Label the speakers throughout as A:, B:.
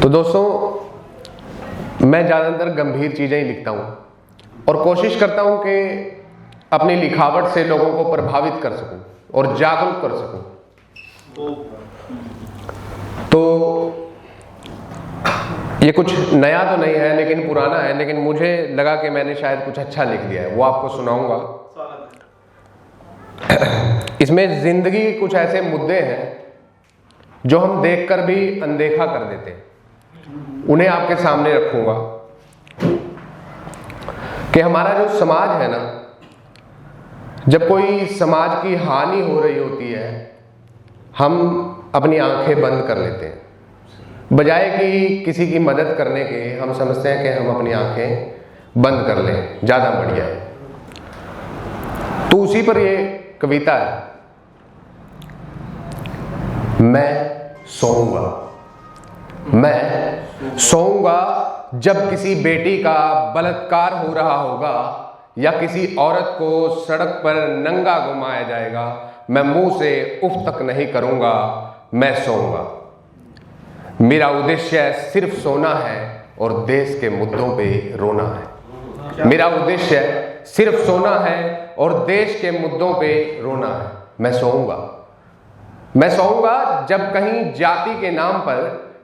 A: तो दोस्तों, मैं ज़्यादातर गंभीर चीज़ें ही लिखता हूँ और कोशिश करता हूँ कि अपनी लिखावट से लोगों को प्रभावित कर सकूँ और जागरूक कर सकूँ। तो ये कुछ नया तो नहीं है, लेकिन पुराना है, लेकिन मुझे लगा कि मैंने शायद कुछ अच्छा लिख दिया है, वो आपको सुनाऊंगा। इसमें जिंदगी के कुछ ऐसे मुद्दे हैं जो हम देखकर भी अनदेखा कर देते हैं, उन्हें आपके सामने रखूंगा कि हमारा जो समाज है ना, जब कोई समाज की हानि हो रही होती है, हम अपनी आंखें बंद कर लेते हैं। बजाय कि किसी की मदद करने के हम समझते हैं कि हम अपनी आंखें बंद कर लें, ज़्यादा बढ़िया है। तो उसी पर ये कविता है, मैं सोऊंगा जब किसी बेटी का बलात्कार हो रहा होगा या किसी औरत को सड़क पर नंगा घुमाया जाएगा, मैं मुंह से उफ तक नहीं करूंगा, मैं सोऊंगा। मेरा उद्देश्य सिर्फ सोना है और देश के मुद्दों पे रोना है। मेरा उद्देश्य सिर्फ सोना है और देश के मुद्दों पे रोना है। मैं सोऊंगा जब कहीं जाति के नाम पर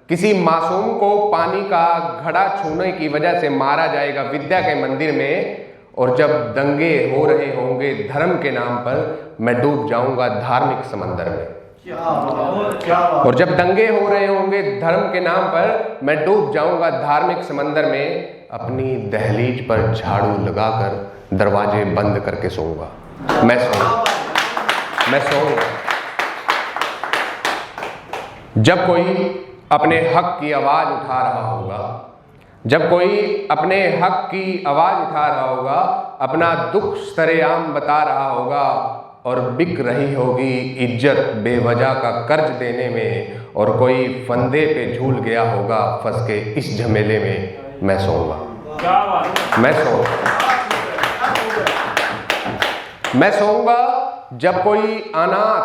A: किसी मासूम को पानी का घड़ा छूने की वजह से मारा जाएगा विद्या के मंदिर में, और जब दंगे हो रहे होंगे धर्म के नाम पर, मैं डूब जाऊंगा धार्मिक समंदर में। और जब दंगे हो रहे होंगे धर्म के नाम पर, मैं डूब जाऊंगा धार्मिक समंदर में। अपनी दहलीज पर झाड़ू लगाकर दरवाजे बंद करके सोऊंगा। मैं सोऊंगा जब कोई अपने हक की आवाज उठा रहा होगा, जब कोई अपने हक की आवाज उठा रहा होगा, अपना दुख सरेआम बता रहा होगा, और बिक रही होगी इज्जत बेवजह का कर्ज देने में, और कोई फंदे पे झूल गया होगा फंस के इस झमेले में। मैं सोऊंगा जब कोई अनाथ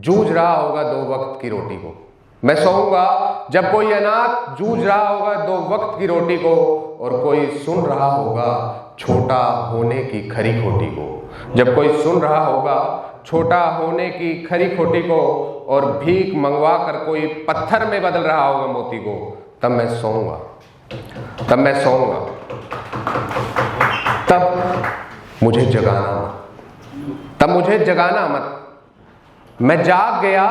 A: जूझ रहा होगा 2 वक्त की रोटी को। मैं सोऊंगा जब कोई अनाथ जूझ रहा होगा 2 वक्त की रोटी को, और कोई सुन रहा होगा छोटा होने की खरी खोटी को। जब कोई सुन रहा होगा छोटा होने की खरी खोटी को, और भीख मंगवा कर कोई पत्थर में बदल रहा होगा मोती को, तब मैं सोऊंगा। तब मुझे जगाना मत। मैं जाग गया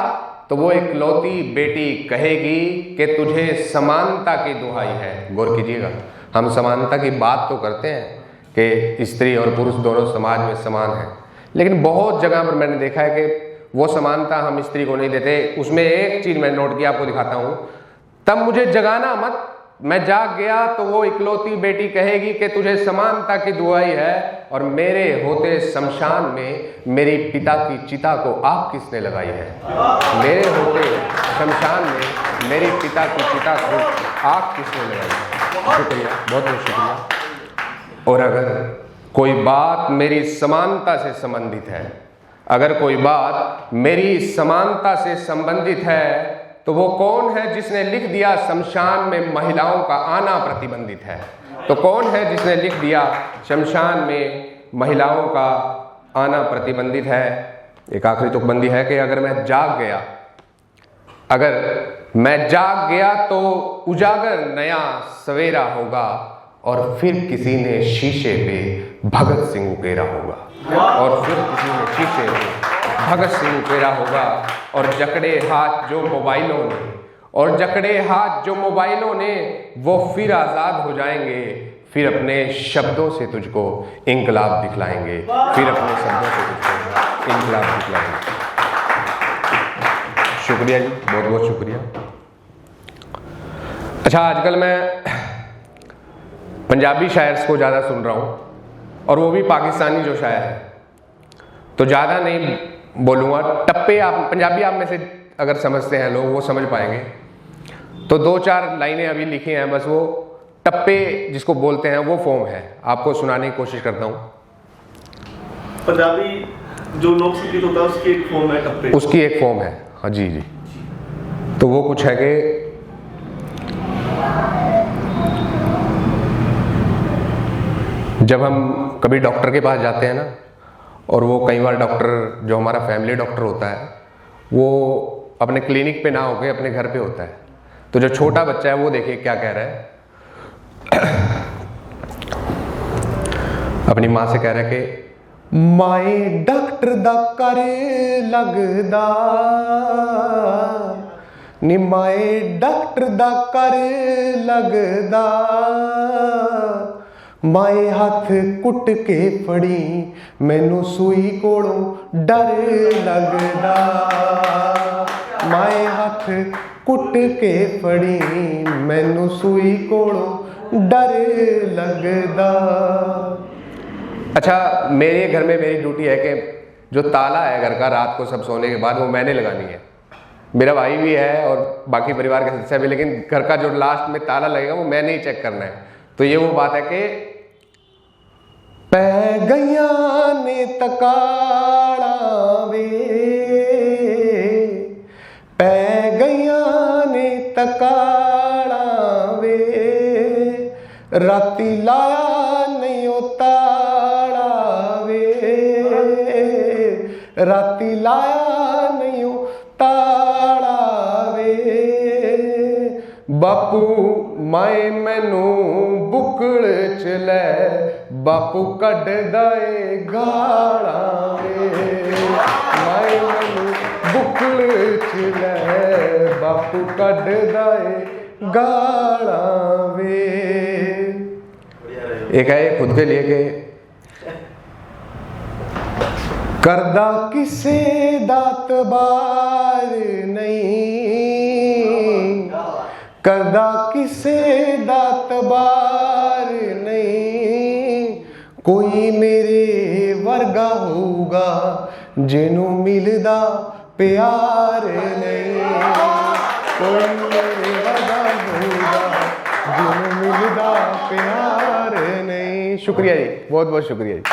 A: तो वो इकलौती बेटी कहेगी कि तुझे समानता की दुहाई है। गौर कीजिएगा, हम समानता की बात तो करते हैं कि स्त्री और पुरुष दोनों समाज में समान हैं, लेकिन बहुत जगह पर मैंने देखा है कि वो समानता हम स्त्री को नहीं देते। उसमें एक चीज़ मैंने नोट किया, आपको दिखाता हूँ। तब मुझे जगाना मत, मैं जाग गया तो वो इकलौती बेटी कहेगी कि तुझे समानता की दुहाई है, और मेरे होते शमशान में मेरी पिता की चिता को आग किसने लगाई है। मेरे होते शमशान में मेरी पिता की चिता को आग किसने लगाई है। शुक्रिया, बहुत बहुत शुक्रिया। और अगर कोई बात मेरी समानता से संबंधित है, अगर कोई बात मेरी समानता से संबंधित है, तो वो कौन है जिसने लिख दिया शमशान में महिलाओं का आना प्रतिबंधित है। तो कौन है जिसने लिख दिया शमशान में महिलाओं का आना प्रतिबंधित है। एक आखिरी तुकबंदी है कि अगर मैं जाग गया तो उजागर नया सवेरा होगा, और फिर किसी ने शीशे पे भगत सिंह उकेरा होगा, और फिर किसी ने शीशे पे भगत सिंह उकेरा होगा। और जकड़े हाथ जो मोबाइलों ने वो फिर आज़ाद हो जाएंगे, फिर अपने शब्दों से तुझको इंकलाब दिखलाएंगे, शुक्रिया जी, बहुत बहुत शुक्रिया। अच्छा, आजकल मैं पंजाबी शायर्स को ज़्यादा सुन रहा हूँ, और वो भी पाकिस्तानी जो शायर है। तो ज़्यादा नहीं बोलूँगा, टप्पे आप पंजाबी आप में से अगर समझते हैं लोग वो समझ पाएंगे। तो 2-4 लाइनें अभी लिखी हैं, बस वो टप्पे जिसको बोलते हैं वो फॉर्म है, आपको सुनाने की कोशिश करता हूँ।
B: पंजाबी जो लोक संगीत होता है उसकी एक फॉर्म है टप्पे,
A: उसकी एक फॉर्म है। हाँ जी जी। तो वो कुछ है कि जब हम कभी डॉक्टर के पास जाते हैं ना, और वो कई बार डॉक्टर जो हमारा फैमिली डॉक्टर होता है वो अपने क्लिनिक पे ना होके अपने घर पे होता है, तो जो छोटा बच्चा है वो देखिए क्या कह रहा है, अपनी माँ से कह रहा है कि माए डॉक्टर दा कर लगदा नी, माए डॉक्टर दा कर लगदा, माए हाथ कुट के फड़ी मैनू सूई कोलों डर लगदा, माए हाथ कुट के फड़ी मैनू सूई कोलों डर लगदा। अच्छा, मेरे घर में मेरी ड्यूटी है कि जो ताला है घर का रात को सब सोने के बाद वो मैंने लगानी है। मेरा भाई भी है और बाकी परिवार के सदस्य भी, लेकिन घर का जो लास्ट में ताला लगेगा वो मैंने ही चेक करना है। तो ये वो बात है कि पै गईया ने तकाड़ा वे, पै गईया ने तकाड़ा वे, राती लाया नहीं होता राती लाया नहीं ताड़ा वे, बापू माए मैनू बुकड़ च लै, बापू कढ दाए गाड़ा वे, माए मैनू बुकड़ च लै, बापू कढ दाए गाड़ा वे। एक है खुद के लिए के करदा किसे दात बार नहीं, करदा किसे दात बार नहीं, कोई मेरे वर्गा होगा जिनू मिलदा प्यार नहीं, कोई मेरे वर्गा होगा जिनू मिलदा प्यार नहीं। शुक्रिया जी, बहुत बहुत शुक्रिया जी।